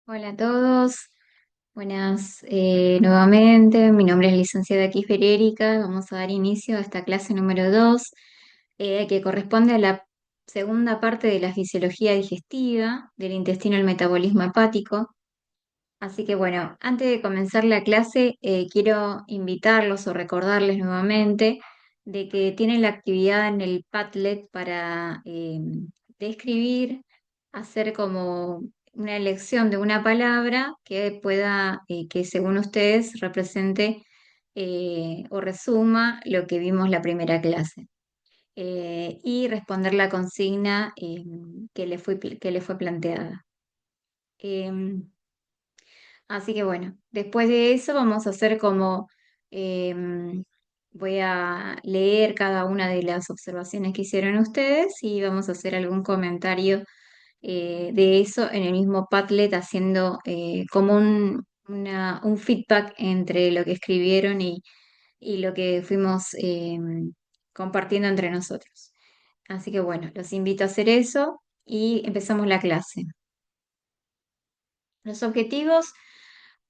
Hola a todos, buenas nuevamente. Mi nombre es licenciada Kiffer Erika. Vamos a dar inicio a esta clase número 2, que corresponde a la segunda parte de la fisiología digestiva del intestino y el metabolismo hepático. Así que bueno, antes de comenzar la clase, quiero invitarlos o recordarles nuevamente de que tienen la actividad en el Padlet para describir, hacer como una elección de una palabra que pueda, que según ustedes represente o resuma lo que vimos la primera clase. Y responder la consigna que le fue planteada. Em, Así que bueno, después de eso vamos a hacer como, voy a leer cada una de las observaciones que hicieron ustedes y vamos a hacer algún comentario de eso en el mismo Padlet, haciendo como un feedback entre lo que escribieron y lo que fuimos compartiendo entre nosotros. Así que bueno, los invito a hacer eso y empezamos la clase. Los objetivos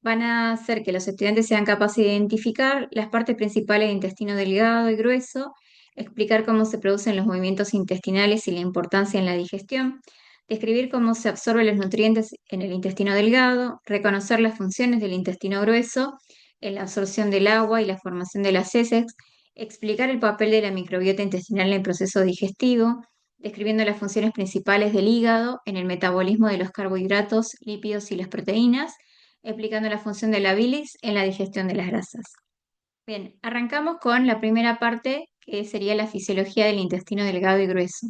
van a hacer que los estudiantes sean capaces de identificar las partes principales del intestino delgado y grueso, explicar cómo se producen los movimientos intestinales y la importancia en la digestión, describir cómo se absorben los nutrientes en el intestino delgado, reconocer las funciones del intestino grueso en la absorción del agua y la formación de las heces, explicar el papel de la microbiota intestinal en el proceso digestivo, describiendo las funciones principales del hígado en el metabolismo de los carbohidratos, lípidos y las proteínas, explicando la función de la bilis en la digestión de las grasas. Bien, arrancamos con la primera parte, que sería la fisiología del intestino delgado y grueso.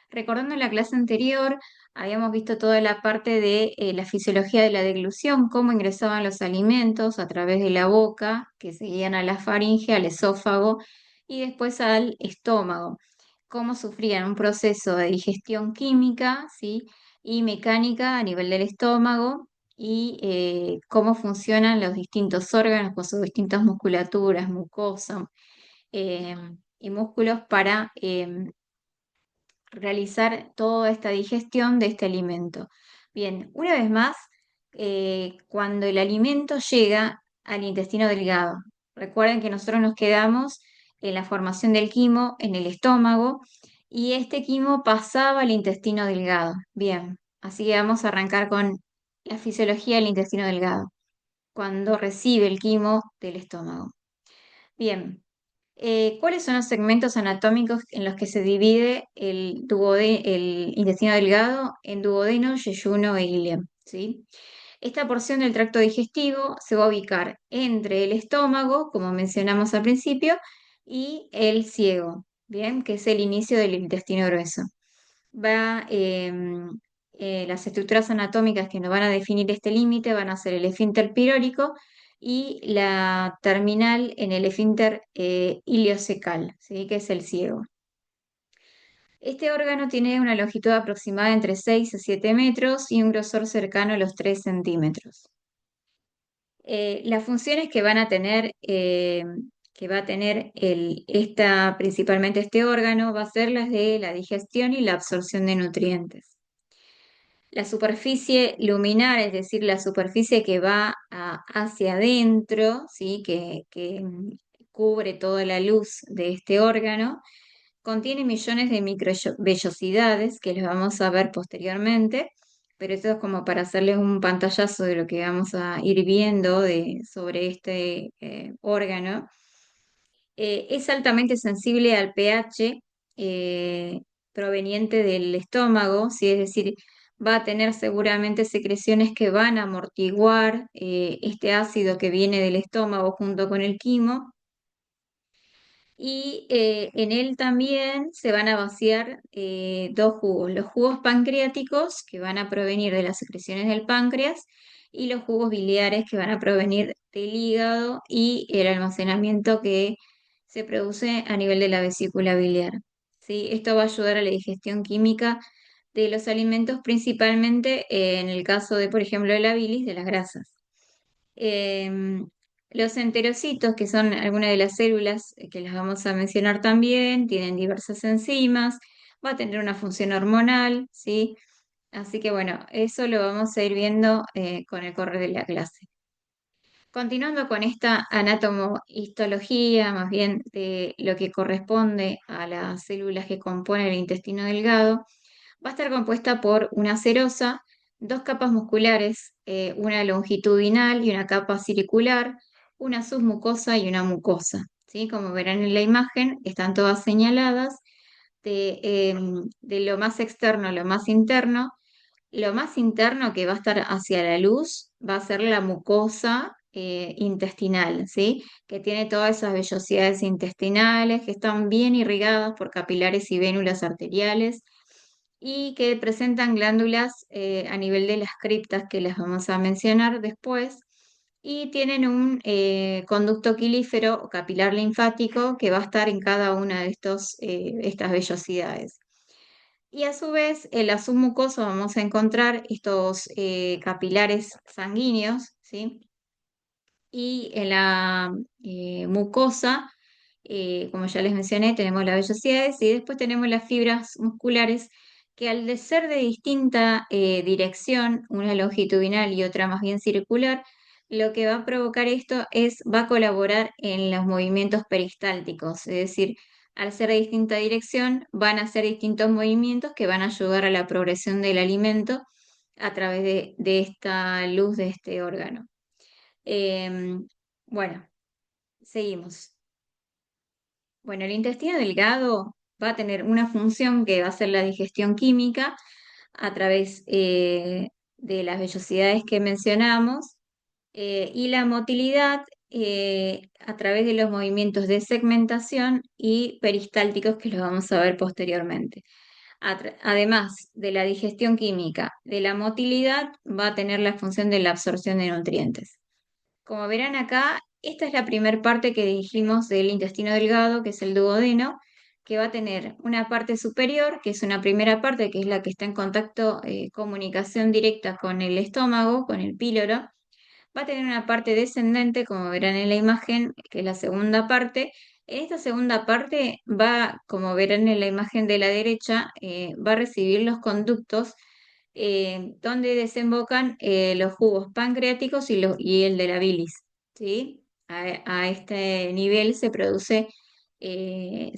Recordando la clase anterior, habíamos visto toda la parte de la fisiología de la deglución, cómo ingresaban los alimentos a través de la boca, que seguían a la faringe, al esófago y después al estómago, cómo sufrían un proceso de digestión química, ¿sí? Y mecánica a nivel del estómago y cómo funcionan los distintos órganos con sus distintas musculaturas, mucosa eh, y músculos para realizar toda esta digestión de este alimento. Bien, una vez más, cuando el alimento llega al intestino delgado, recuerden que nosotros nos quedamos en la formación del quimo en el estómago y este quimo pasaba al intestino delgado. Bien, así que vamos a arrancar con la fisiología del intestino delgado, cuando recibe el quimo del estómago. Bien, ¿cuáles son los segmentos anatómicos en los que se divide el intestino delgado en duodeno, yeyuno e ilio? ¿Sí? Esta porción del tracto digestivo se va a ubicar entre el estómago, como mencionamos al principio, y el ciego, ¿bien? Que es el inicio del intestino grueso. Va, las estructuras anatómicas que nos van a definir este límite van a ser el esfínter pirórico y la terminal en el esfínter iliocecal, ¿sí? Que es el ciego. Este órgano tiene una longitud aproximada entre 6 a 7 metros y un grosor cercano a los 3 centímetros. Las funciones que va a tener principalmente este órgano, va a ser las de la digestión y la absorción de nutrientes. La superficie luminar, es decir, la superficie que va hacia adentro, ¿sí? Que cubre toda la luz de este órgano, contiene millones de microvellosidades que les vamos a ver posteriormente, pero eso es como para hacerles un pantallazo de lo que vamos a ir viendo sobre este órgano. Es altamente sensible al pH proveniente del estómago, ¿sí? Es decir, va a tener seguramente secreciones que van a amortiguar este ácido que viene del estómago junto con el quimo. Y en él también se van a vaciar dos jugos, los jugos pancreáticos que van a provenir de las secreciones del páncreas y los jugos biliares que van a provenir del hígado y el almacenamiento que se produce a nivel de la vesícula biliar. ¿Sí? Esto va a ayudar a la digestión química de los alimentos, principalmente en el caso de, por ejemplo, de la bilis, de las grasas. Em, los enterocitos, que son algunas de las células que las vamos a mencionar también, tienen diversas enzimas, va a tener una función hormonal, ¿sí? Así que bueno, eso lo vamos a ir viendo con el correr de la clase. Continuando con esta anatomohistología, más bien de lo que corresponde a las células que componen el intestino delgado, va a estar compuesta por una serosa, dos capas musculares, una longitudinal y una capa circular, una submucosa y una mucosa. ¿Sí? Como verán en la imagen, están todas señaladas de lo más externo a lo más interno. Lo más interno que va a estar hacia la luz va a ser la mucosa intestinal, ¿sí? Que tiene todas esas vellosidades intestinales que están bien irrigadas por capilares y vénulas arteriales y que presentan glándulas a nivel de las criptas que las vamos a mencionar después y tienen un conducto quilífero o capilar linfático que va a estar en cada una de estas vellosidades. Y a su vez, en la submucosa vamos a encontrar estos capilares sanguíneos, ¿sí? Y en la mucosa, como ya les mencioné, tenemos las vellosidades y después tenemos las fibras musculares que al de ser de distinta dirección, una longitudinal y otra más bien circular, lo que va a provocar esto va a colaborar en los movimientos peristálticos, es decir, al ser de distinta dirección, van a hacer distintos movimientos que van a ayudar a la progresión del alimento a través de esta luz de este órgano. Em, bueno, seguimos. Bueno, el intestino delgado va a tener una función que va a ser la digestión química a través de las vellosidades que mencionamos y la motilidad a través de los movimientos de segmentación y peristálticos que los vamos a ver posteriormente. Además de la digestión química, de la motilidad, va a tener la función de la absorción de nutrientes. Como verán acá, esta es la primera parte que dijimos del intestino delgado, que es el duodeno, que va a tener una parte superior, que es una primera parte, que es la que está en contacto, comunicación directa con el estómago, con el píloro. Va a tener una parte descendente, como verán en la imagen, que es la segunda parte. En esta segunda parte va, como verán en la imagen de la derecha, va a recibir los conductos donde desembocan los jugos pancreáticos y el de la bilis, ¿sí? A este nivel se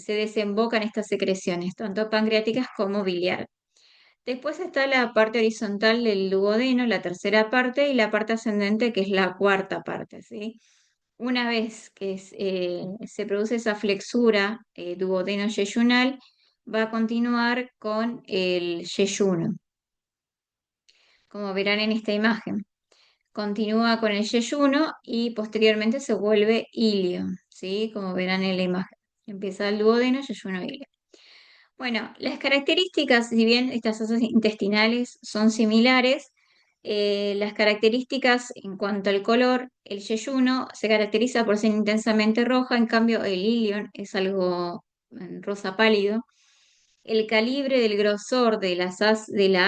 desembocan estas secreciones, tanto pancreáticas como biliar. Después está la parte horizontal del duodeno, la tercera parte, y la parte ascendente, que es la cuarta parte, ¿sí? Una vez que se produce esa flexura duodeno-yeyunal, va a continuar con el yeyuno, como verán en esta imagen. Continúa con el yeyuno y posteriormente se vuelve ilio, ¿sí? Como verán en la imagen. Empieza el duodeno, yeyuno, ilio. Bueno, las características, si bien estas asas intestinales son similares, las características en cuanto al color, el yeyuno se caracteriza por ser intensamente roja, en cambio el ilion es algo rosa pálido. El calibre del grosor de la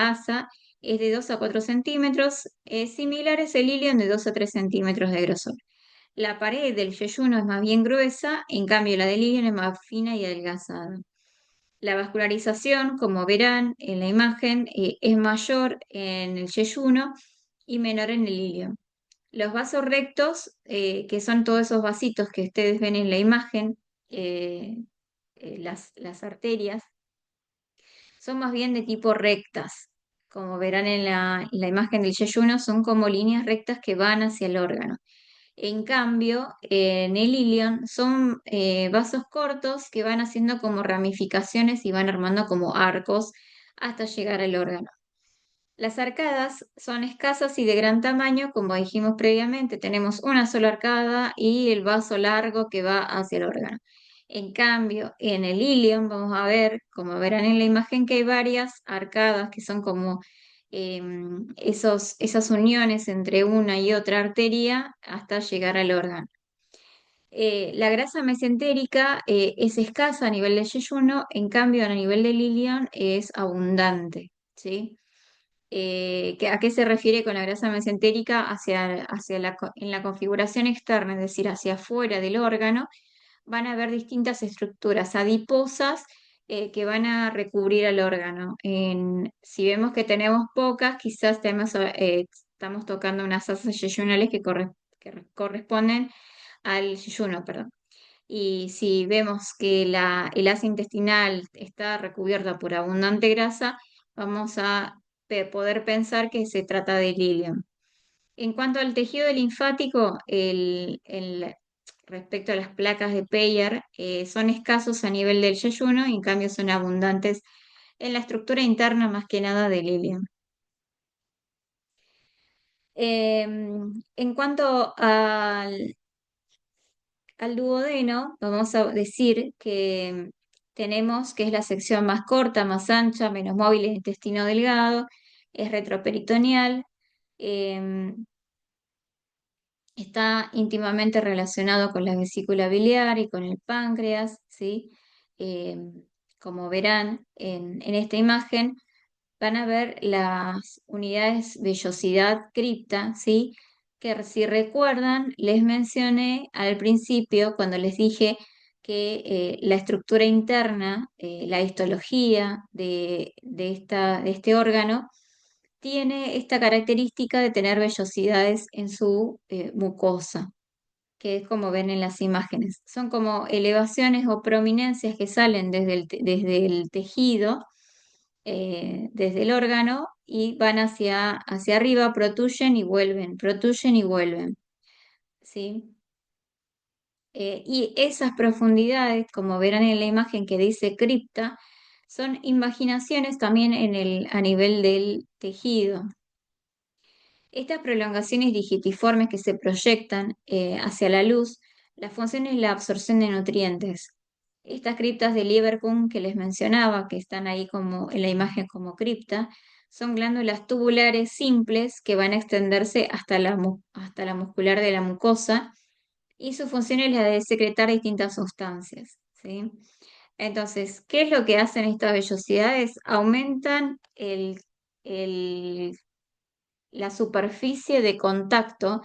asa es de 2 a 4 centímetros, similar es el ilion de 2 a 3 centímetros de grosor. La pared del yeyuno es más bien gruesa, en cambio la del ilion es más fina y adelgazada. La vascularización, como verán en la imagen, es mayor en el yeyuno y menor en el ilion. Los vasos rectos, que son todos esos vasitos que ustedes ven en la imagen, eh, las arterias, son más bien de tipo rectas. Como verán en la imagen del yeyuno, son como líneas rectas que van hacia el órgano. En cambio, en el ilion son vasos cortos que van haciendo como ramificaciones y van armando como arcos hasta llegar al órgano. Las arcadas son escasas y de gran tamaño, como dijimos previamente, tenemos una sola arcada y el vaso largo que va hacia el órgano. En cambio, en el ilion vamos a ver, como verán en la imagen, que hay varias arcadas que son como esas uniones entre una y otra arteria hasta llegar al órgano. La grasa mesentérica es escasa a nivel del yeyuno, en cambio a nivel del ilion es abundante, ¿sí? ¿A qué se refiere con la grasa mesentérica? En la configuración externa, es decir, hacia afuera del órgano, van a haber distintas estructuras adiposas que van a recubrir al órgano. Si vemos que tenemos pocas, quizás estamos tocando unas asas yeyunales que corresponden al yeyuno, perdón. Y si vemos que el asa intestinal está recubierta por abundante grasa, vamos a poder pensar que se trata de Lilium. En cuanto al tejido linfático, respecto a las placas de Peyer, son escasos a nivel del yeyuno y en cambio son abundantes en la estructura interna más que nada del Lilium. En cuanto al duodeno, vamos a decir que tenemos que es la sección más corta, más ancha, menos móvil, el intestino delgado, es retroperitoneal, em, está íntimamente relacionado con la vesícula biliar y con el páncreas, ¿sí? Como verán en esta imagen, van a ver las unidades vellosidad cripta, ¿sí? Que si recuerdan, les mencioné al principio cuando les dije que la estructura interna, la histología de este órgano, tiene esta característica de tener vellosidades en su mucosa, que es como ven en las imágenes. Son como elevaciones o prominencias que salen desde el tejido, desde el órgano, y van hacia arriba, protuyen y vuelven, ¿sí? Y esas profundidades, como verán en la imagen que dice cripta, son imaginaciones también a nivel del tejido. Estas prolongaciones digitiformes que se proyectan hacia la luz, la función es la absorción de nutrientes. Estas criptas de Lieberkühn que les mencionaba, que están ahí como en la imagen como cripta, son glándulas tubulares simples que van a extenderse hasta la muscular de la mucosa y su función es la de secretar distintas sustancias, ¿sí? Entonces, ¿qué es lo que hacen estas vellosidades? Aumentan el la superficie de contacto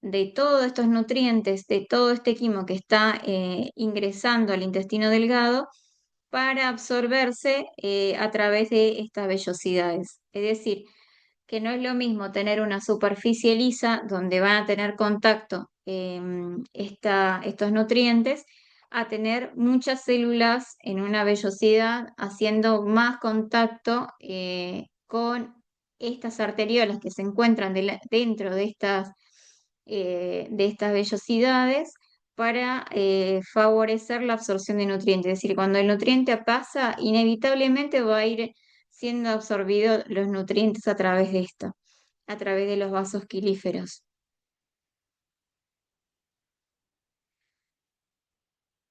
de todos estos nutrientes, de todo este quimo que está ingresando al intestino delgado para absorberse a través de estas vellosidades. Es decir, que no es lo mismo tener una superficie lisa donde van a tener contacto estos nutrientes a tener muchas células en una vellosidad haciendo más contacto con estas arteriolas que se encuentran dentro de estas vellosidades para favorecer la absorción de nutrientes. Es decir, cuando el nutriente pasa, inevitablemente va a ir siendo absorbidos los nutrientes a través de esto, a través de los vasos quilíferos.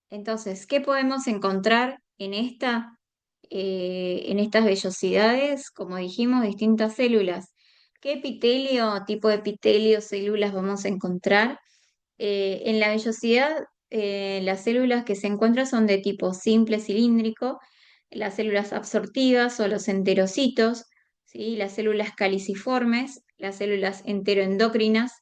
Entonces, ¿qué podemos encontrar en estas vellosidades? Como dijimos, distintas células. ¿Qué epitelio, tipo de epitelio, células vamos a encontrar? En la vellosidad, las células que se encuentran son de tipo simple cilíndrico, las células absortivas o los enterocitos, ¿sí? Las células caliciformes, las células enteroendocrinas,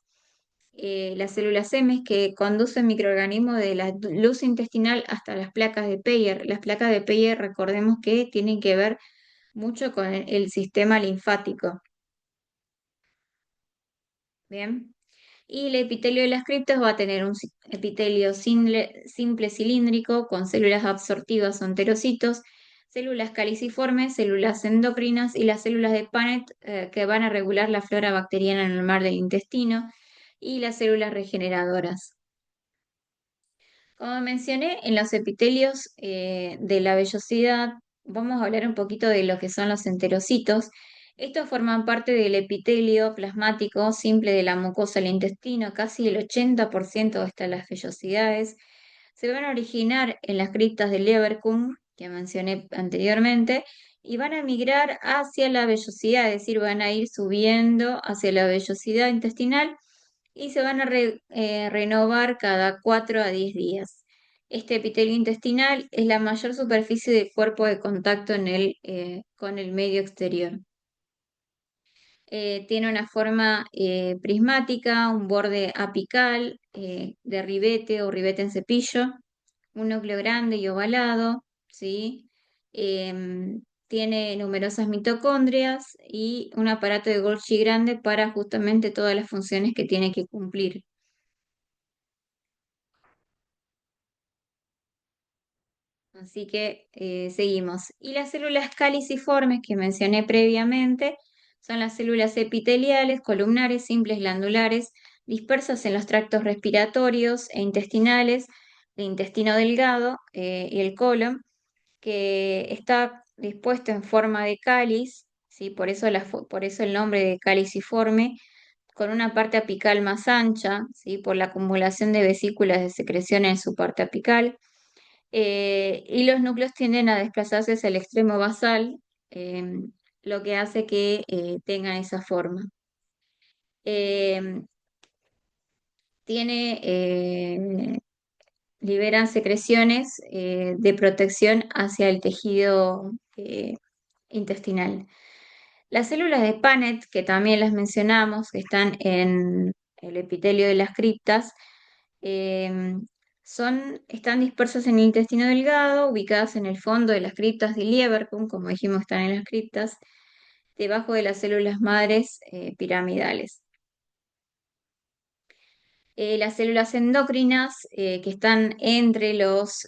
las células M que conducen microorganismos de la luz intestinal hasta las placas de Peyer. Las placas de Peyer, recordemos que tienen que ver mucho con el sistema linfático. Bien. Y el epitelio de las criptas va a tener un epitelio simple cilíndrico con células absortivas o enterocitos, células caliciformes, células endocrinas y las células de Paneth que van a regular la flora bacteriana en el mar del intestino y las células regeneradoras. Como mencioné, en los epitelios de la vellosidad, vamos a hablar un poquito de lo que son los enterocitos. Estos forman parte del epitelio plasmático simple de la mucosa del intestino, casi el 80% de las vellosidades. Se van a originar en las criptas de Leverkusen, que mencioné anteriormente, y van a migrar hacia la vellosidad, es decir, van a ir subiendo hacia la vellosidad intestinal y se van a renovar cada 4 a 10 días. Este epitelio intestinal es la mayor superficie del cuerpo de contacto con el medio exterior. Tiene una forma prismática, un borde apical de ribete o ribete en cepillo, un núcleo grande y ovalado, ¿sí? Tiene numerosas mitocondrias y un aparato de Golgi grande para justamente todas las funciones que tiene que cumplir. Así que seguimos. Y las células caliciformes que mencioné previamente son las células epiteliales, columnares, simples, glandulares, dispersas en los tractos respiratorios e intestinales, el intestino delgado y el colon, que está dispuesto en forma de cáliz, ¿sí? Por eso el nombre de caliciforme, con una parte apical más ancha, ¿sí? Por la acumulación de vesículas de secreción en su parte apical, y los núcleos tienden a desplazarse hacia el extremo basal, eh, lo que hace que tengan esa forma. Eh, tiene, Liberan secreciones de protección hacia el tejido intestinal. Las células de Paneth, que también las mencionamos, que están en el epitelio de las criptas, eh, están dispersas en el intestino delgado, ubicadas en el fondo de las criptas de Lieberkühn, como dijimos, están en las criptas, debajo de las células madres piramidales. Las células endocrinas, que están entre los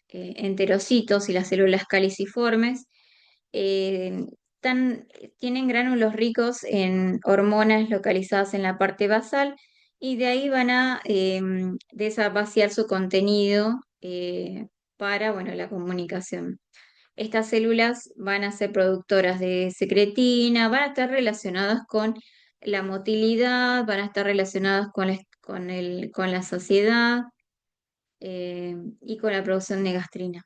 enterocitos y las células caliciformes, eh, tienen gránulos ricos en hormonas localizadas en la parte basal y de ahí van a vaciar su contenido para, bueno, la comunicación. Estas células van a ser productoras de secretina, van a estar relacionadas con la motilidad, van a estar relacionadas con la saciedad y con la producción de gastrina.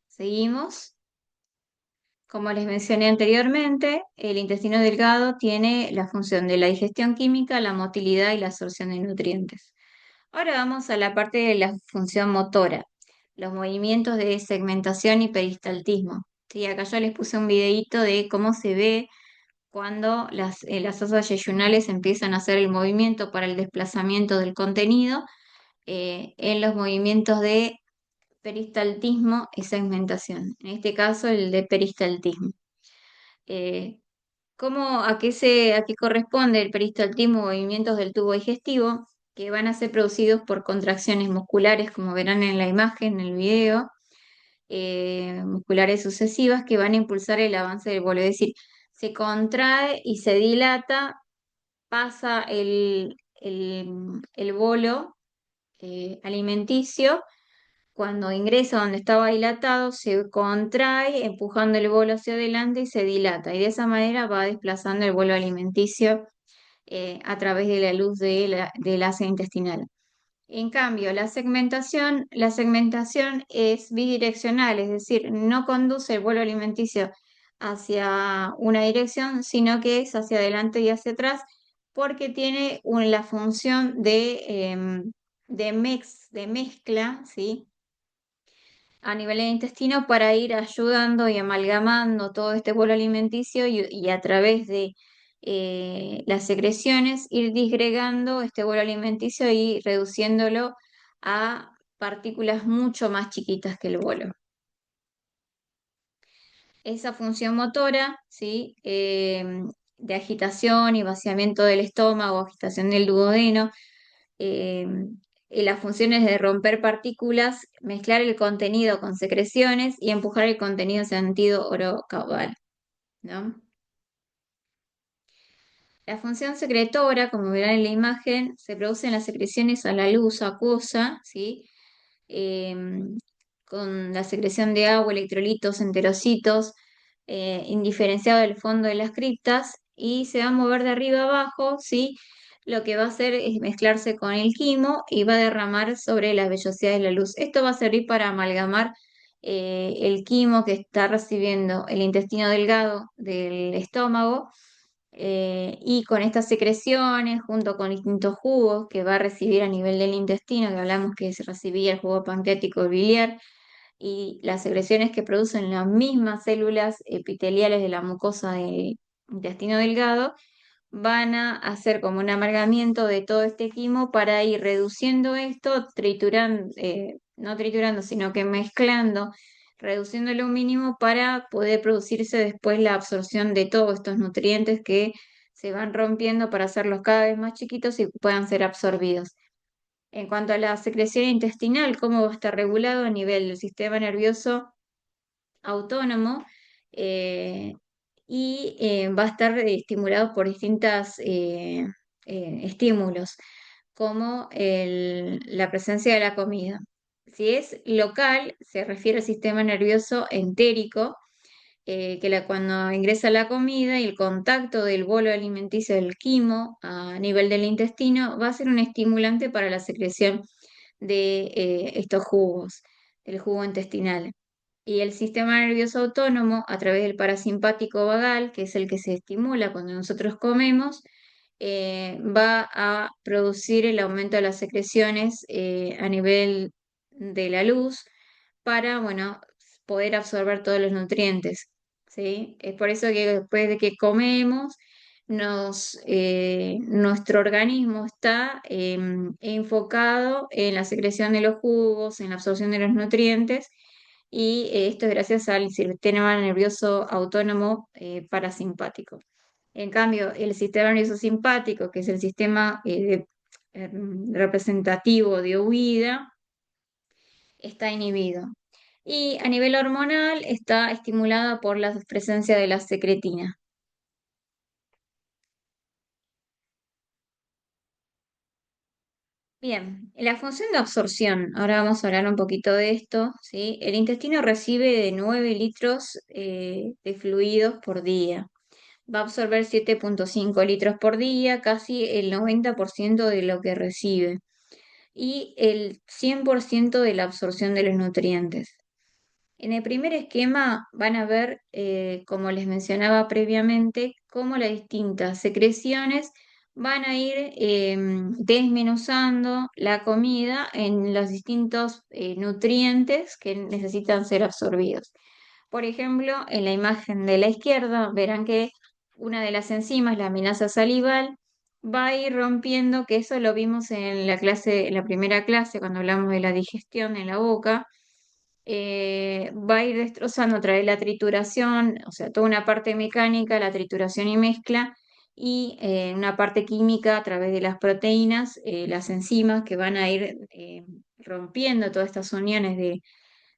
Seguimos. Como les mencioné anteriormente, el intestino delgado tiene la función de la digestión química, la motilidad y la absorción de nutrientes. Ahora vamos a la parte de la función motora, los movimientos de segmentación y peristaltismo. Sí, acá yo les puse un videíto de cómo se ve cuando las asas yeyunales empiezan a hacer el movimiento para el desplazamiento del contenido en los movimientos de peristaltismo y segmentación. En este caso, el de peristaltismo. Eh, a qué corresponde el peristaltismo? Movimientos del tubo digestivo que van a ser producidos por contracciones musculares, como verán en la imagen, en el video, musculares sucesivas que van a impulsar el avance del bolo. Es decir, se contrae y se dilata, pasa el bolo alimenticio. Cuando ingresa donde estaba dilatado, se contrae, empujando el bolo hacia adelante y se dilata. Y de esa manera va desplazando el bolo alimenticio a través de la luz del ácido intestinal. En cambio, la segmentación es bidireccional, es decir, no conduce el bolo alimenticio hacia una dirección, sino que es hacia adelante y hacia atrás, porque tiene la función de mezcla, ¿sí? A nivel del intestino para ir ayudando y amalgamando todo este bolo alimenticio y a través de las secreciones ir disgregando este bolo alimenticio y reduciéndolo a partículas mucho más chiquitas que el bolo. Esa función motora, ¿sí? De agitación y vaciamiento del estómago, agitación del duodeno, eh, y las funciones de romper partículas, mezclar el contenido con secreciones y empujar el contenido en sentido orocaudal, ¿no? La función secretora, como verán en la imagen, se produce en las secreciones a la luz acuosa, ¿sí? eh, con la secreción de agua, electrolitos, enterocitos, indiferenciado del fondo de las criptas, y se va a mover de arriba a abajo, ¿sí? Lo que va a hacer es mezclarse con el quimo y va a derramar sobre las vellosidades de la luz. Esto va a servir para amalgamar el quimo que está recibiendo el intestino delgado del estómago, y con estas secreciones, junto con distintos jugos que va a recibir a nivel del intestino, que hablamos que se recibía el jugo pancreático biliar, y las secreciones que producen las mismas células epiteliales de la mucosa del intestino delgado, van a hacer como un amargamiento de todo este quimo para ir reduciendo esto, triturando, no triturando, sino que mezclando, reduciéndolo un mínimo para poder producirse después la absorción de todos estos nutrientes que se van rompiendo para hacerlos cada vez más chiquitos y puedan ser absorbidos. En cuanto a la secreción intestinal, cómo va a estar regulado a nivel del sistema nervioso autónomo, eh, y va a estar estimulado por distintos estímulos, como la presencia de la comida. Si es local, se refiere al sistema nervioso entérico, cuando ingresa la comida y el contacto del bolo alimenticio del quimo a nivel del intestino va a ser un estimulante para la secreción de estos jugos, el jugo intestinal. Y el sistema nervioso autónomo, a través del parasimpático vagal, que es el que se estimula cuando nosotros comemos, va a producir el aumento de las secreciones a nivel de la luz para, bueno, poder absorber todos los nutrientes, ¿sí? Es por eso que después de que comemos, nuestro organismo está enfocado en la secreción de los jugos, en la absorción de los nutrientes, y esto es gracias al sistema nervioso autónomo parasimpático. En cambio, el sistema nervioso simpático, que es el sistema representativo de huida, está inhibido. Y a nivel hormonal está estimulada por la presencia de la secretina. Bien, la función de absorción, ahora vamos a hablar un poquito de esto, ¿sí? El intestino recibe de 9 litros de fluidos por día. Va a absorber 7,5 litros por día, casi el 90% de lo que recibe, y el 100% de la absorción de los nutrientes. En el primer esquema van a ver, como les mencionaba previamente, cómo las distintas secreciones van a ir desmenuzando la comida en los distintos nutrientes que necesitan ser absorbidos. Por ejemplo, en la imagen de la izquierda verán que una de las enzimas, la aminasa salival, va a ir rompiendo, que eso lo vimos en la clase, en la primera clase, cuando hablamos de la digestión en la boca. Va a ir destrozando a través de la trituración, o sea, toda una parte mecánica, la trituración y mezcla, y una parte química a través de las proteínas, las enzimas que van a ir rompiendo todas estas uniones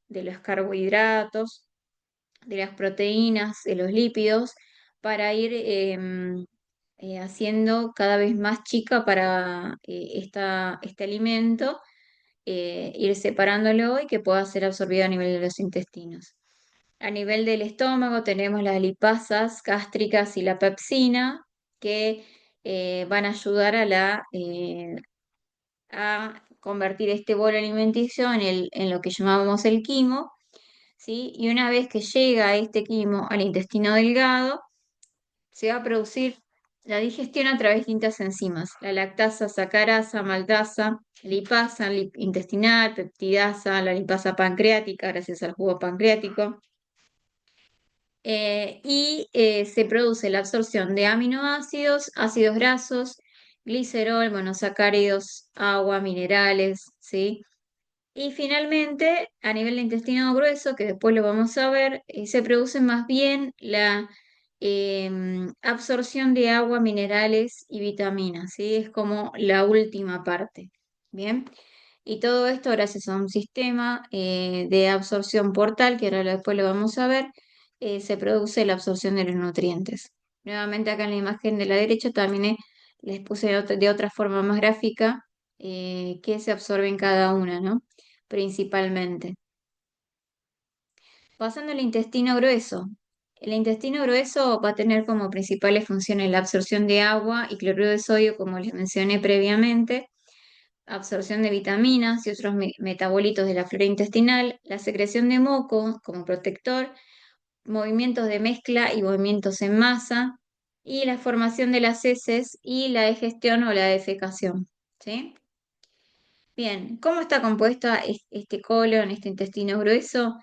de los carbohidratos, de las proteínas, de los lípidos, para ir haciendo cada vez más chica para este alimento, ir separándolo y que pueda ser absorbido a nivel de los intestinos. A nivel del estómago tenemos las lipasas gástricas y la pepsina, que van a ayudar a convertir este bolo alimenticio en lo que llamábamos el quimo, ¿sí? Y una vez que llega este quimo al intestino delgado, se va a producir la digestión a través de distintas enzimas: la lactasa, sacarasa, maltasa, lipasa intestinal, peptidasa, la lipasa pancreática, gracias al jugo pancreático. Se produce la absorción de aminoácidos, ácidos grasos, glicerol, monosacáridos, agua, minerales, ¿sí? Y finalmente, a nivel de intestino grueso, que después lo vamos a ver, se produce más bien la absorción de agua, minerales y vitaminas, ¿sí? Es como la última parte. Bien. Y todo esto gracias a un sistema de absorción portal, que ahora después lo vamos a ver, se produce la absorción de los nutrientes. Nuevamente acá en la imagen de la derecha también les puse de otra forma más gráfica qué se absorbe en cada una, ¿no? Principalmente. Pasando al intestino grueso. El intestino grueso va a tener como principales funciones la absorción de agua y cloruro de sodio, como les mencioné previamente, absorción de vitaminas y otros metabolitos de la flora intestinal, la secreción de moco como protector, movimientos de mezcla y movimientos en masa, y la formación de las heces y la digestión o la defecación. ¿Sí? Bien, ¿cómo está compuesta este colon, este intestino grueso?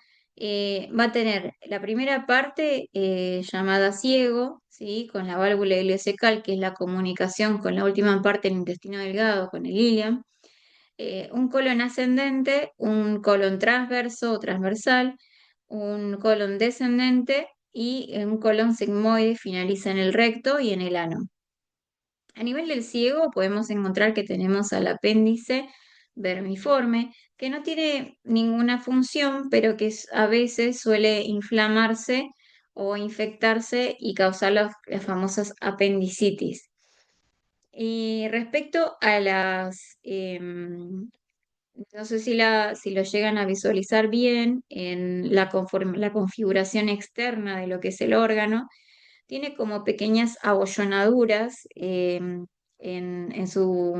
Va a tener la primera parte llamada ciego, ¿sí? Con la válvula ileocecal, que es la comunicación con la última parte del intestino delgado, con el ileum. Un colon ascendente, un colon transverso o transversal, un colon descendente y un colon sigmoide finaliza en el recto y en el ano. A nivel del ciego podemos encontrar que tenemos al apéndice vermiforme, que no tiene ninguna función, pero que a veces suele inflamarse o infectarse y causar las famosas apendicitis. Y respecto a no sé si lo llegan a visualizar bien en la configuración externa de lo que es el órgano, tiene como pequeñas abollonaduras en eh, en su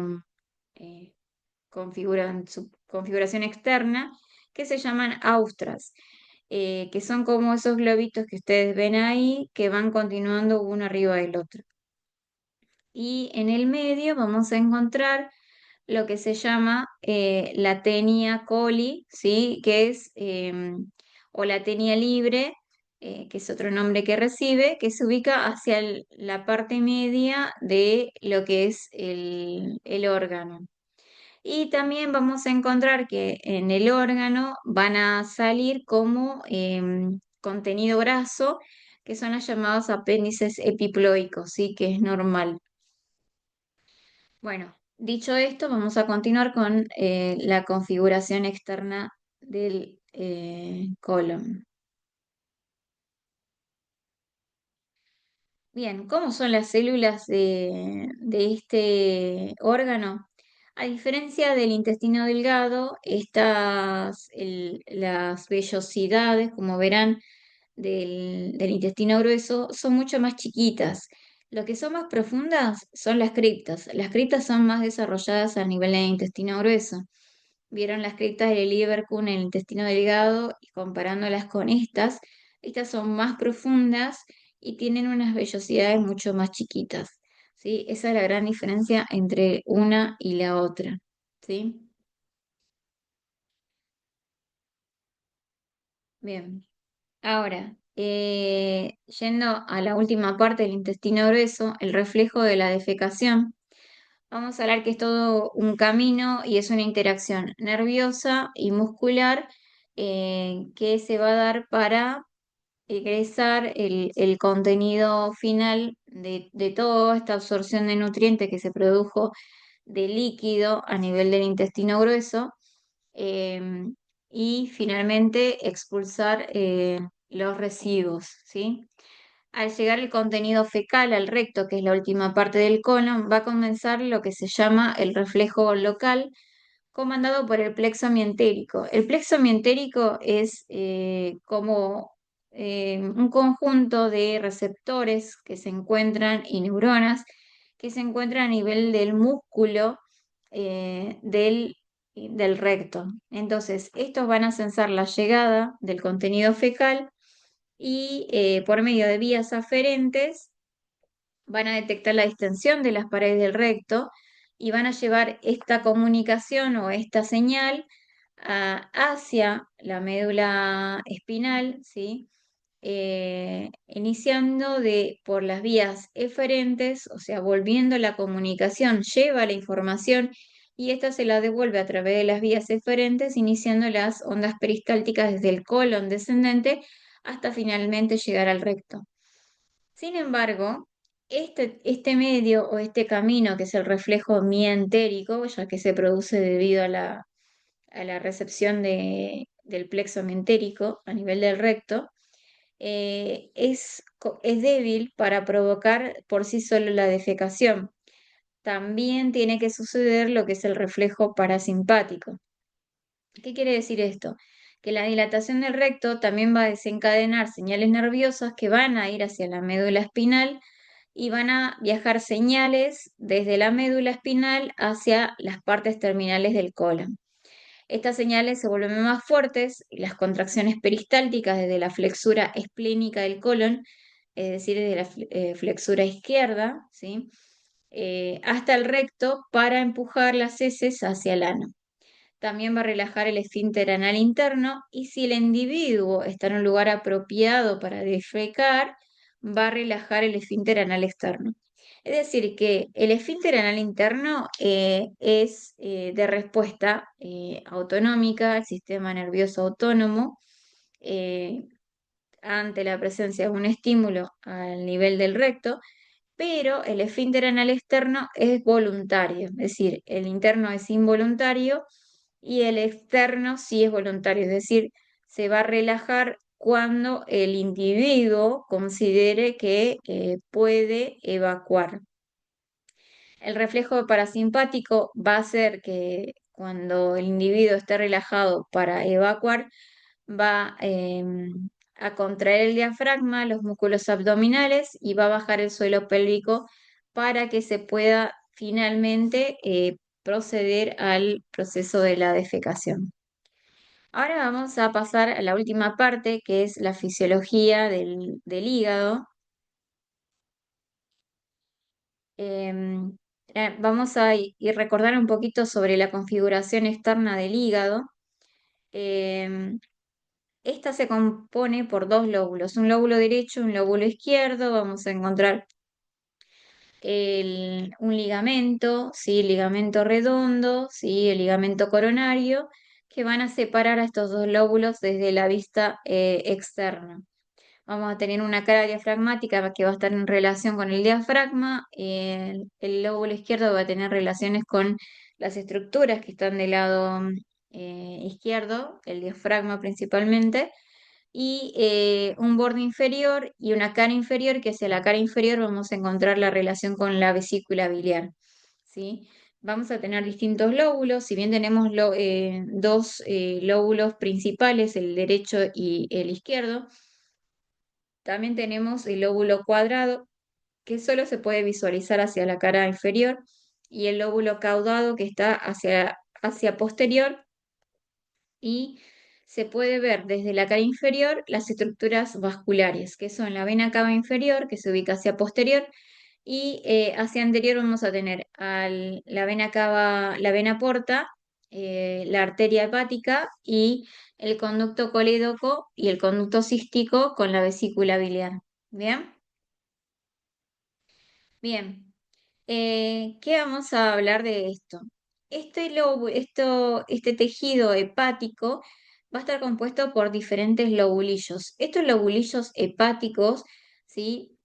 configuración externa que se llaman austras, que son como esos globitos que ustedes ven ahí que van continuando uno arriba del otro. Y en el medio vamos a encontrar lo que se llama la tenia coli, ¿sí? Que es, o la tenia libre, que es otro nombre que recibe, que se ubica hacia la parte media de lo que es el órgano. Y también vamos a encontrar que en el órgano van a salir como contenido graso, que son los llamados apéndices epiploicos, ¿sí? Que es normal. Bueno, dicho esto, vamos a continuar con la configuración externa del colon. Bien, ¿cómo son las células de este órgano? A diferencia del intestino delgado, las vellosidades, como verán, del intestino grueso son mucho más chiquitas. Lo que son más profundas son las criptas. Las criptas son más desarrolladas a nivel del intestino grueso. Vieron las criptas del Lieberkühn en el intestino delgado y comparándolas con estas son más profundas y tienen unas vellosidades mucho más chiquitas. ¿Sí? Esa es la gran diferencia entre una y la otra. ¿Sí? Bien. Ahora, yendo a la última parte del intestino grueso, el reflejo de la defecación, vamos a hablar que es todo un camino y es una interacción nerviosa y muscular que se va a dar para egresar el contenido final de toda esta absorción de nutrientes que se produjo de líquido a nivel del intestino grueso em, y finalmente expulsar los residuos, ¿sí? Al llegar el contenido fecal al recto, que es la última parte del colon, va a comenzar lo que se llama el reflejo local, comandado por el plexo mientérico. El plexo mientérico es como un conjunto de receptores que se encuentran y neuronas que se encuentran a nivel del músculo del recto. Entonces, estos van a censar la llegada del contenido fecal y por medio de vías aferentes van a detectar la distensión de las paredes del recto y van a llevar esta comunicación o esta señal hacia la médula espinal, ¿sí? Iniciando por las vías eferentes, o sea, volviendo la comunicación, lleva la información y esta se la devuelve a través de las vías eferentes, iniciando las ondas peristálticas desde el colon descendente hasta finalmente llegar al recto. Sin embargo, este medio o este camino, que es el reflejo mientérico, ya que se produce debido a la recepción del plexo mientérico a nivel del recto, es débil para provocar por sí solo la defecación. También tiene que suceder lo que es el reflejo parasimpático. ¿Qué quiere decir esto? Que la dilatación del recto también va a desencadenar señales nerviosas que van a ir hacia la médula espinal y van a viajar señales desde la médula espinal hacia las partes terminales del colon. Estas señales se vuelven más fuertes y las contracciones peristálticas desde la flexura esplénica del colon, es decir, desde la flexura izquierda, ¿sí? Hasta el recto para empujar las heces hacia el ano. También va a relajar el esfínter anal interno y si el individuo está en un lugar apropiado para defecar, va a relajar el esfínter anal externo. Es decir, que el esfínter anal interno es de respuesta autonómica al sistema nervioso autónomo eh, ante la presencia de un estímulo al nivel del recto, pero el esfínter anal externo es voluntario, es decir, el interno es involuntario y el externo sí es voluntario, es decir, se va a relajar cuando el individuo considere que puede evacuar. El reflejo parasimpático va a ser que cuando el individuo esté relajado para evacuar, va a contraer el diafragma, los músculos abdominales y va a bajar el suelo pélvico para que se pueda finalmente proceder al proceso de la defecación. Ahora vamos a pasar a la última parte, que es la fisiología del hígado. Em, Vamos a recordar un poquito sobre la configuración externa del hígado. Em, Esta se compone por dos lóbulos, un lóbulo derecho y un lóbulo izquierdo. Vamos a encontrar un ligamento, ¿sí? El ligamento redondo, ¿sí? El ligamento coronario, que van a separar a estos dos lóbulos desde la vista externa. Vamos a tener una cara diafragmática que va a estar en relación con el diafragma. El lóbulo izquierdo va a tener relaciones con las estructuras que están del lado izquierdo, el diafragma principalmente, y un borde inferior y una cara inferior, que hacia la cara inferior vamos a encontrar la relación con la vesícula biliar. ¿Sí? Vamos a tener distintos lóbulos, si bien tenemos dos lóbulos principales, el derecho y el izquierdo, también tenemos el lóbulo cuadrado, que solo se puede visualizar hacia la cara inferior, y el lóbulo caudado, que está hacia posterior, y se puede ver desde la cara inferior las estructuras vasculares, que son la vena cava inferior, que se ubica hacia posterior, y hacia anterior vamos a tener la vena cava, la vena porta, la arteria hepática y el conducto colédoco y el conducto cístico con la vesícula biliar. ¿Bien? Bien. ¿Qué vamos a hablar de esto? Este tejido hepático va a estar compuesto por diferentes lobulillos. Estos lobulillos hepáticos, ¿sí?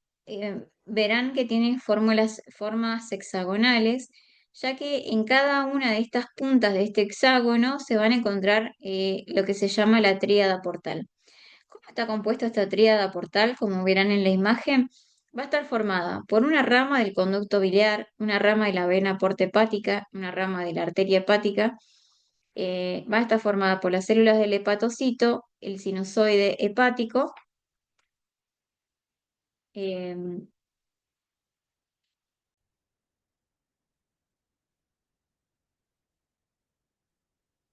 Verán que tienen formas hexagonales, ya que en cada una de estas puntas de este hexágono se van a encontrar lo que se llama la tríada portal. ¿Cómo está compuesta esta tríada portal? Como verán en la imagen, va a estar formada por una rama del conducto biliar, una rama de la vena porta hepática, una rama de la arteria hepática. Va a estar formada por las células del hepatocito, el sinusoide hepático, eh,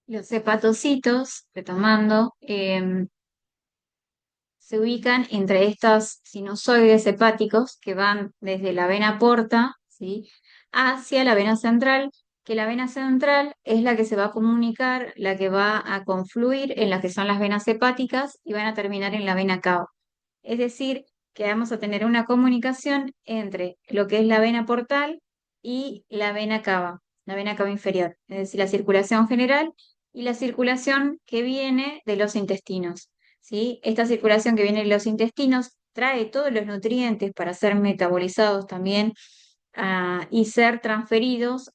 los hepatocitos, retomando, se ubican entre estas sinusoides hepáticos que van desde la vena porta, ¿sí? Hacia la vena central, que la vena central es la que se va a comunicar, la que va a confluir en las que son las venas hepáticas y van a terminar en la vena cava. Es decir, que vamos a tener una comunicación entre lo que es la vena portal y la vena cava inferior, es decir, la circulación general y la circulación que viene de los intestinos. ¿Sí? Esta circulación que viene de los intestinos trae todos los nutrientes para ser metabolizados también y ser transferidos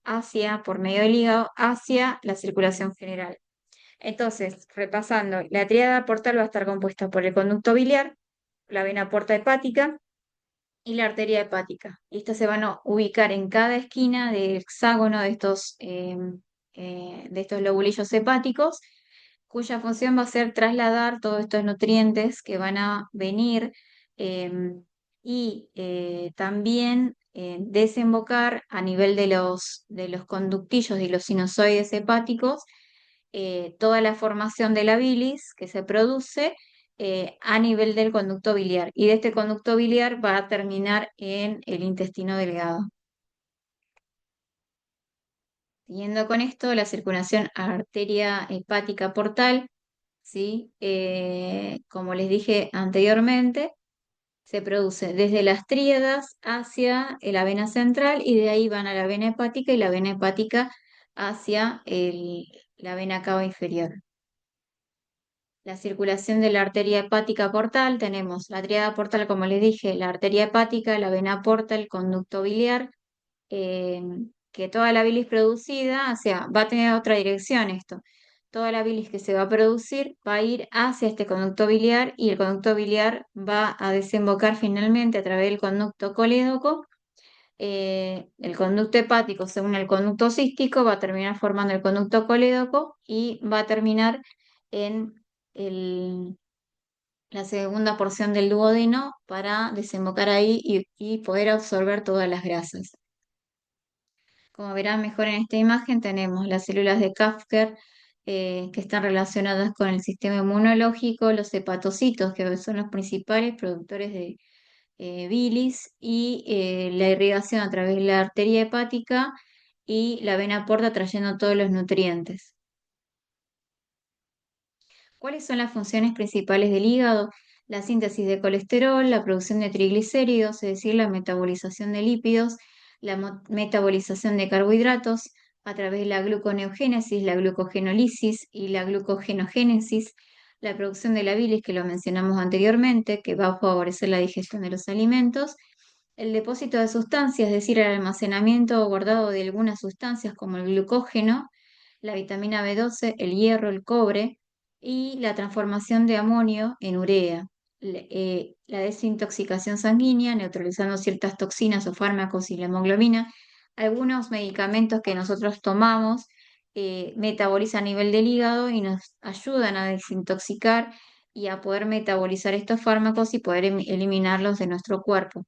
por medio del hígado, hacia la circulación general. Entonces, repasando, la tríada portal va a estar compuesta por el conducto biliar, la vena porta hepática y la arteria hepática. Y estas se van a ubicar en cada esquina del hexágono de estos lobulillos hepáticos, cuya función va a ser trasladar todos estos nutrientes que van a venir y también desembocar a nivel de los conductillos y los sinusoides hepáticos toda la formación de la bilis que se produce a nivel del conducto biliar. Y de este conducto biliar va a terminar en el intestino delgado. Siguiendo con esto, la circulación arteria hepática portal, ¿sí? Como les dije anteriormente, Se produce desde las tríadas hacia la vena central y de ahí van a la vena hepática y la vena hepática hacia la vena cava inferior. La circulación de la arteria hepática portal, tenemos la tríada portal, como les dije, la arteria hepática, la vena portal, el conducto biliar, eh, que toda la bilis producida, o sea, va a tener otra dirección esto. Toda la bilis que se va a producir va a ir hacia este conducto biliar y el conducto biliar va a desembocar finalmente a través del conducto colédoco. El conducto hepático, según el conducto cístico, va a terminar formando el conducto colédoco y va a terminar en el- la segunda porción del duodeno para desembocar ahí y poder absorber todas las grasas. Como verán mejor en esta imagen, tenemos las células de Kafker que están relacionadas con el sistema inmunológico, los hepatocitos, que son los principales productores de bilis, y la irrigación a través de la arteria hepática y la vena porta trayendo todos los nutrientes. ¿Cuáles son las funciones principales del hígado? La síntesis de colesterol, la producción de triglicéridos, es decir, la metabolización de lípidos, la metabolización de carbohidratos a través de la gluconeogénesis, la glucogenólisis y la glucogenogénesis, la producción de la bilis, que lo mencionamos anteriormente, que va a favorecer la digestión de los alimentos, el depósito de sustancias, es decir, el almacenamiento o guardado de algunas sustancias como el glucógeno, la vitamina B12, el hierro, el cobre, y la transformación de amonio en urea, la desintoxicación sanguínea, neutralizando ciertas toxinas o fármacos y la hemoglobina. Algunos medicamentos que nosotros tomamos metabolizan a nivel del hígado y nos ayudan a desintoxicar y a poder metabolizar estos fármacos y poder eliminarlos de nuestro cuerpo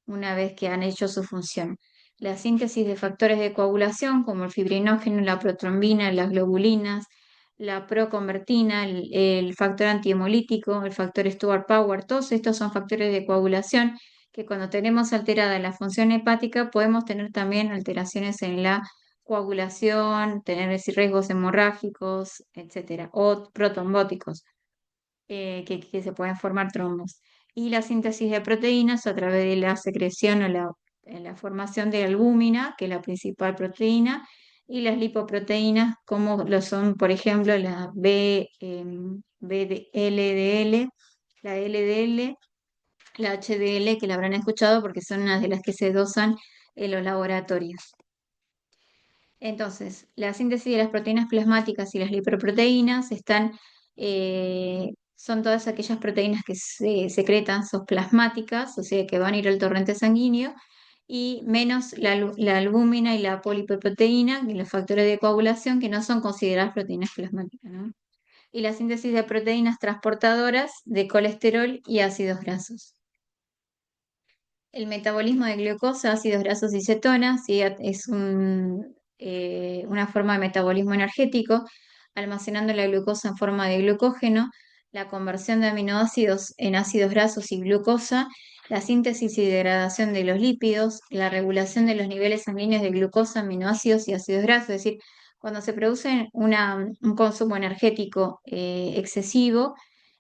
una vez que han hecho su función. La síntesis de factores de coagulación como el fibrinógeno, la protrombina, las globulinas, la proconvertina, el factor antihemolítico, el factor Stuart Power, todos estos son factores de coagulación que cuando tenemos alterada la función hepática podemos tener también alteraciones en la coagulación, tener riesgos hemorrágicos, etcétera, o protrombóticos que se pueden formar trombos. Y la síntesis de proteínas a través de la secreción o la formación de albúmina, que es la principal proteína, y las lipoproteínas, como lo son, por ejemplo, la LDL, la LDL, la HDL, que la habrán escuchado porque son unas de las que se dosan en los laboratorios. Entonces, la síntesis de las proteínas plasmáticas y las lipoproteínas son todas aquellas proteínas que se secretan, son plasmáticas, o sea que van a ir al torrente sanguíneo, y menos la albúmina y la polipoproteína, y los factores de coagulación que no son consideradas proteínas plasmáticas, ¿no? Y la síntesis de proteínas transportadoras de colesterol y ácidos grasos. El metabolismo de glucosa, ácidos grasos y cetonas, ¿sí? Es una forma de metabolismo energético, almacenando la glucosa en forma de glucógeno, la conversión de aminoácidos en ácidos grasos y glucosa, la síntesis y degradación de los lípidos, la regulación de los niveles sanguíneos de glucosa, aminoácidos y ácidos grasos, es decir, cuando se produce un consumo energético excesivo,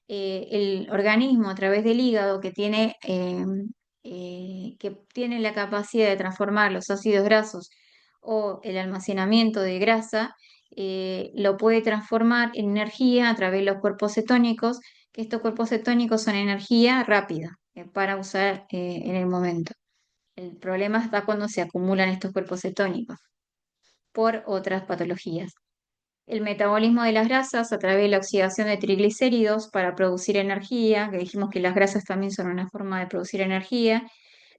el organismo a través del hígado que tiene la capacidad de transformar los ácidos grasos o el almacenamiento de grasa, lo puede transformar en energía a través de los cuerpos cetónicos, que estos cuerpos cetónicos son energía rápida para usar en el momento. El problema está cuando se acumulan estos cuerpos cetónicos por otras patologías. El metabolismo de las grasas a través de la oxidación de triglicéridos para producir energía, que dijimos que las grasas también son una forma de producir energía,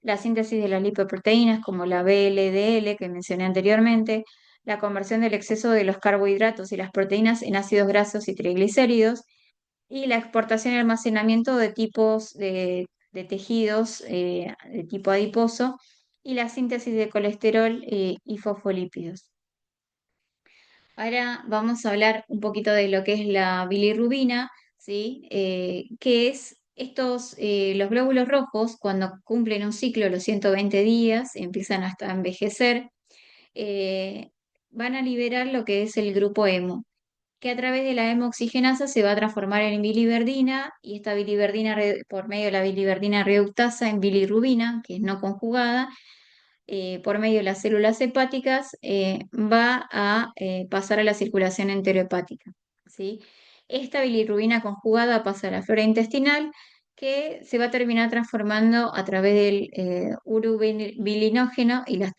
la síntesis de las lipoproteínas como la VLDL que mencioné anteriormente, la conversión del exceso de los carbohidratos y las proteínas en ácidos grasos y triglicéridos, y la exportación y almacenamiento de tipos de tejidos de tipo adiposo, y la síntesis de colesterol y fosfolípidos. Ahora vamos a hablar un poquito de lo que es la bilirrubina, ¿sí? Que es los glóbulos rojos, cuando cumplen un ciclo, los 120 días, empiezan hasta a envejecer, eh, van a liberar lo que es el grupo hemo. que a través de la hemoxigenasa se va a transformar en biliverdina y esta biliverdina, por medio de la biliverdina reductasa en bilirrubina, que es no conjugada, por medio de las células hepáticas, va a pasar a la circulación enterohepática, ¿sí? Esta bilirrubina conjugada pasa a la flora intestinal, que se va a terminar transformando a través del urobilinógeno y las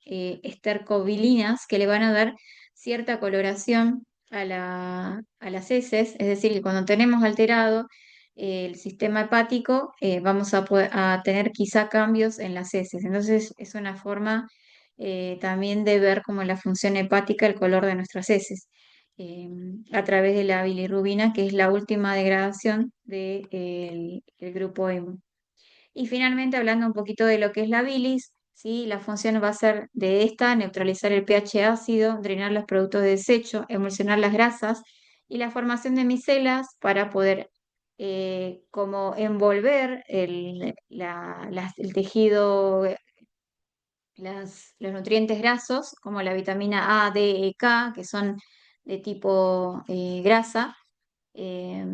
estercobilinas, que le van a dar cierta coloración a las heces, es decir, que cuando tenemos alterado el sistema hepático, vamos a tener quizá cambios en las heces. Entonces es una forma también de ver como la función hepática, el color de nuestras heces, eh, a través de la bilirrubina, que es la última degradación del grupo hemo. Y finalmente, hablando un poquito de lo que es la bilis, ¿sí? La función va a ser de esta: neutralizar el pH ácido, drenar los productos de desecho, emulsionar las grasas y la formación de micelas para poder como envolver el tejido, los nutrientes grasos, como la vitamina A, D, E, K, que son de tipo grasa, eh,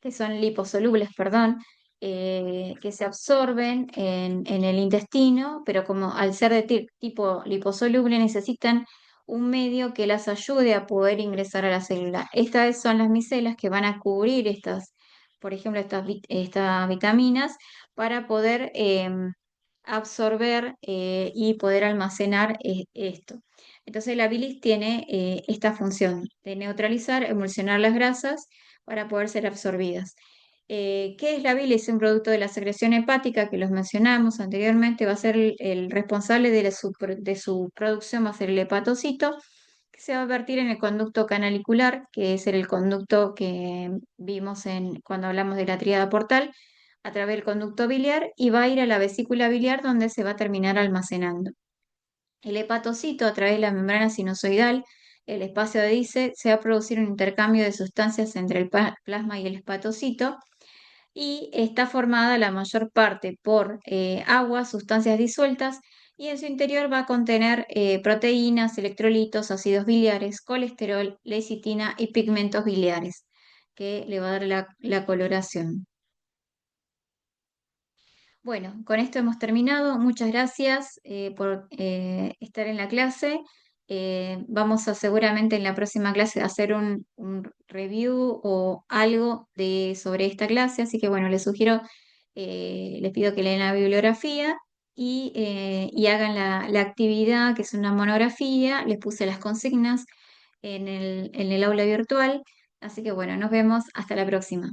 que son liposolubles, perdón, que se absorben en el intestino, pero como al ser de tipo liposoluble necesitan un medio que las ayude a poder ingresar a la célula. Estas son las micelas que van a cubrir estas, por ejemplo, estas vitaminas para poder absorber y poder almacenar esto. Entonces la bilis tiene esta función de neutralizar, emulsionar las grasas para poder ser absorbidas. ¿Qué es la bilis? Es un producto de la secreción hepática que los mencionamos anteriormente, va a ser el responsable de su producción, va a ser el hepatocito, que se va a vertir en el conducto canalicular, que es el conducto que vimos cuando hablamos de la tríada portal, a través del conducto biliar y va a ir a la vesícula biliar donde se va a terminar almacenando. El hepatocito, a través de la membrana sinusoidal, el espacio de Dice, se va a producir un intercambio de sustancias entre el plasma y el hepatocito y está formada la mayor parte por agua, sustancias disueltas, y en su interior va a contener proteínas, electrolitos, ácidos biliares, colesterol, lecitina y pigmentos biliares, que le va a dar la coloración. Bueno, con esto hemos terminado. Muchas gracias por estar en la clase. Vamos a seguramente en la próxima clase hacer un review o algo sobre esta clase, así que bueno, les sugiero, les pido que lean la bibliografía y hagan la actividad, que es una monografía. Les puse las consignas en el aula virtual, así que bueno, nos vemos hasta la próxima.